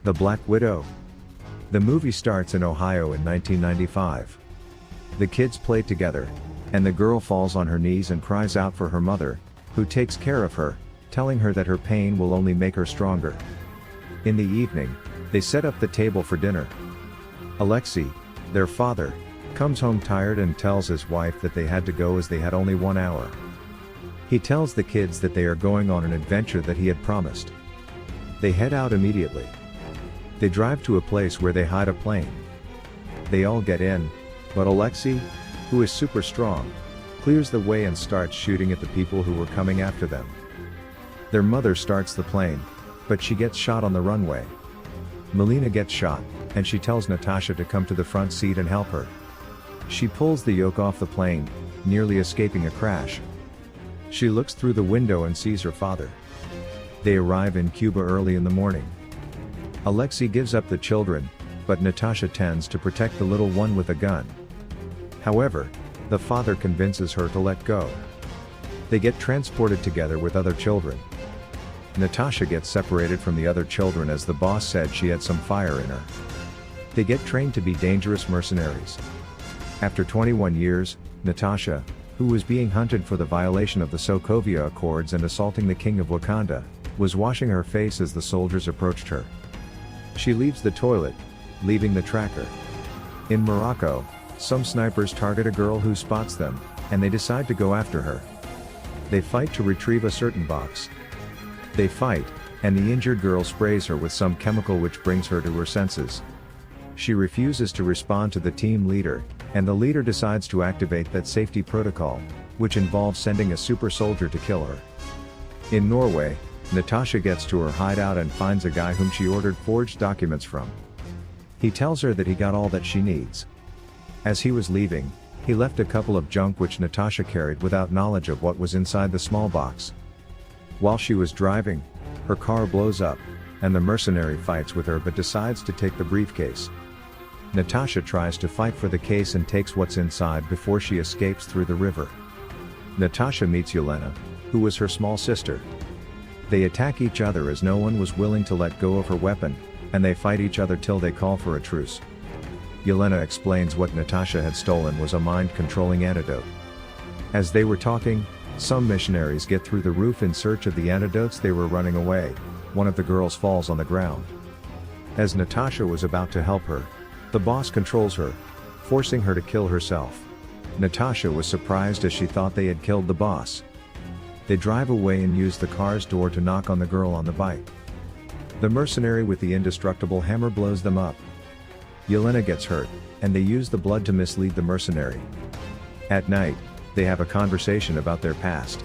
The Black Widow. The movie starts in Ohio in 1995. The kids play together, and the girl falls on her knees and cries out for her mother, who takes care of her, telling her that her pain will only make her stronger. In the evening, they set up the table for dinner. Alexei, their father, comes home tired and tells his wife that they had to go as they had only 1 hour. He tells the kids that they are going on an adventure that he had promised. They head out immediately. They drive to a place where they hide a plane. They all get in, but Alexei, who is super strong, clears the way and starts shooting at the people who were coming after them. Their mother starts the plane, but she gets shot on the runway. Yelena gets shot, and she tells Natasha to come to the front seat and help her. She pulls the yoke off the plane, nearly escaping a crash. She looks through the window and sees her father. They arrive in Cuba early in the morning. Alexei gives up the children, but Natasha tends to protect the little one with a gun. However, the father convinces her to let go. They get transported together with other children. Natasha gets separated from the other children as the boss said she had some fire in her. They get trained to be dangerous mercenaries. After 21 years, Natasha, who was being hunted for the violation of the Sokovia Accords and assaulting the king of Wakanda, was washing her face as the soldiers approached her. She leaves the toilet, leaving the tracker. In Morocco, some snipers target a girl who spots them, and they decide to go after her. They fight to retrieve a certain box. They fight, and the injured girl sprays her with some chemical which brings her to her senses. She refuses to respond to the team leader, and the leader decides to activate that safety protocol, which involves sending a super soldier to kill her. In Norway, Natasha gets to her hideout and finds a guy whom she ordered forged documents from. He tells her that he got all that she needs. As he was leaving, he left a couple of junk which Natasha carried without knowledge of what was inside the small box. While she was driving, her car blows up, and the mercenary fights with her but decides to take the briefcase. Natasha tries to fight for the case and takes what's inside before she escapes through the river. Natasha meets Yelena, who was her small sister. They attack each other as no one was willing to let go of her weapon, and they fight each other till they call for a truce. Yelena explains what Natasha had stolen was a mind-controlling antidote. As they were talking, some missionaries get through the roof in search of the antidotes. They were running away. One of the girls falls on the ground. As Natasha was about to help her, the boss controls her, forcing her to kill herself. Natasha was surprised as she thought they had killed the boss. They drive away and use the car's door to knock on the girl on the bike. The mercenary with the indestructible hammer blows them up. Yelena gets hurt, and they use the blood to mislead the mercenary. At night, they have a conversation about their past.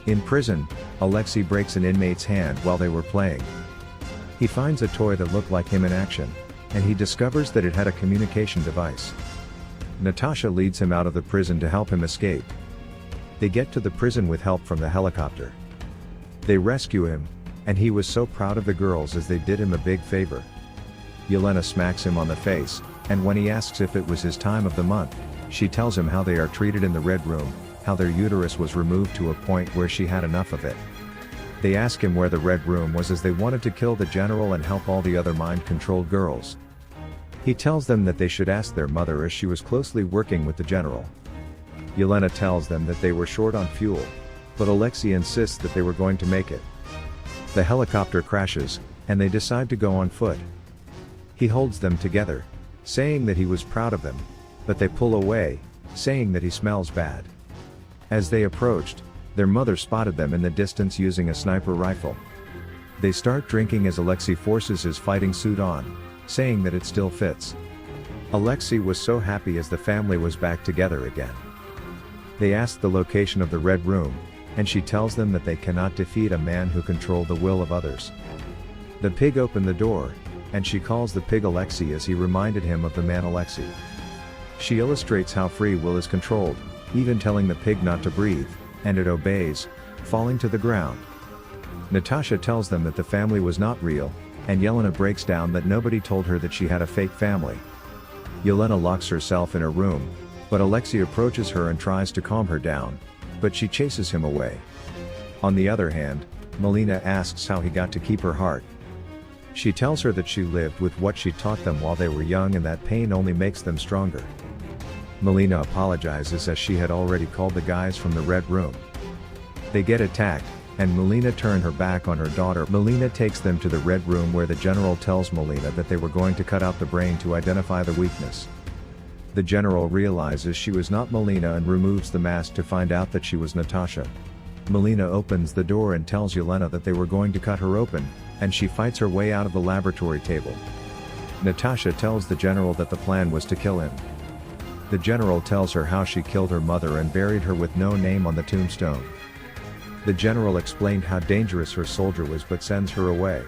In prison, Alexei breaks an inmate's hand while they were playing. He finds a toy that looked like him in action, and he discovers that it had a communication device. Natasha leads him out of the prison to help him escape. They get to the prison with help from the helicopter. They rescue him, and he was so proud of the girls as they did him a big favor. Yelena smacks him on the face, and when he asks if it was his time of the month, she tells him how they are treated in the Red Room, how their uterus was removed to a point where she had enough of it. They ask him where the Red Room was as they wanted to kill the general and help all the other mind-controlled girls. He tells them that they should ask their mother as she was closely working with the general. Yelena tells them that they were short on fuel, but Alexei insists that they were going to make it. The helicopter crashes, and they decide to go on foot. He holds them together, saying that he was proud of them, but they pull away, saying that he smells bad. As they approached, their mother spotted them in the distance using a sniper rifle. They start drinking as Alexei forces his fighting suit on, saying that it still fits. Alexei was so happy as the family was back together again. They ask the location of the Red Room, and she tells them that they cannot defeat a man who controlled the will of others. The pig opened the door, and she calls the pig Alexei as he reminded him of the man Alexei. She illustrates how free will is controlled, even telling the pig not to breathe, and it obeys, falling to the ground. Natasha tells them that the family was not real, and Yelena breaks down that nobody told her that she had a fake family. Yelena locks herself in her room, but Alexei approaches her and tries to calm her down, but she chases him away. On the other hand, Yelena asks how he got to keep her heart. She tells her that she lived with what she taught them while they were young and that pain only makes them stronger. Yelena apologizes as she had already called the guys from the Red Room. They get attacked, and Yelena turns her back on her daughter. Yelena takes them to the Red Room where the general tells Yelena that they were going to cut out the brain to identify the weakness. The general realizes she was not Yelena and removes the mask to find out that she was Natasha. Yelena opens the door and tells Yelena that they were going to cut her open, and she fights her way out of the laboratory table. Natasha tells the general that the plan was to kill him. The general tells her how she killed her mother and buried her with no name on the tombstone. The general explained how dangerous her soldier was but sends her away.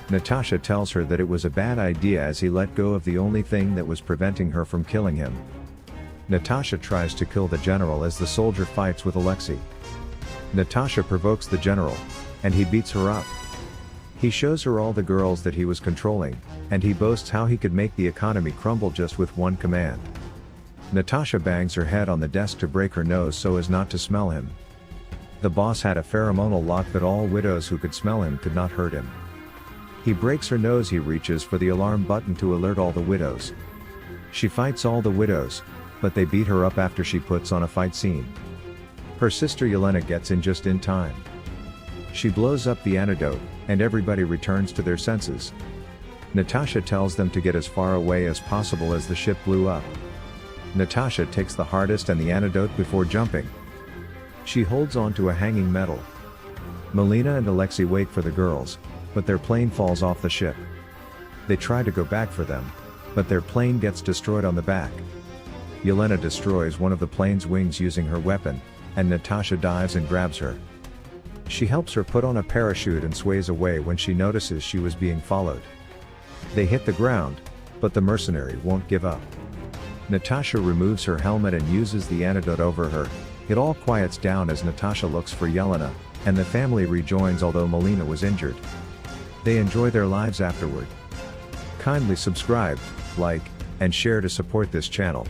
Natasha tells her that it was a bad idea as he let go of the only thing that was preventing her from killing him. Natasha tries to kill the general as the soldier fights with Alexei. Natasha provokes the general, and he beats her up. He shows her all the girls that he was controlling, and he boasts how he could make the economy crumble just with one command. Natasha bangs her head on the desk to break her nose so as not to smell him. The boss had a pheromonal lock that all widows who could smell him could not hurt him. He breaks her nose. He reaches for the alarm button to alert all the widows. She fights all the widows, but they beat her up after she puts on a fight scene. Her sister Yelena gets in just in time. She blows up the antidote, and everybody returns to their senses. Natasha tells them to get as far away as possible as the ship blew up. Natasha takes the hardest and the antidote before jumping. She holds on to a hanging metal. Yelena and Alexei wait for the girls, but their plane falls off the ship. They try to go back for them, but their plane gets destroyed on the back. Yelena destroys one of the plane's wings using her weapon, and Natasha dives and grabs her. She helps her put on a parachute and sways away when she notices she was being followed. They hit the ground, but the mercenary won't give up. Natasha removes her helmet and uses the antidote over her. It all quiets down as Natasha looks for Yelena, and the family rejoins although Yelena was injured. They enjoy their lives afterward. Kindly subscribe, like, and share to support this channel.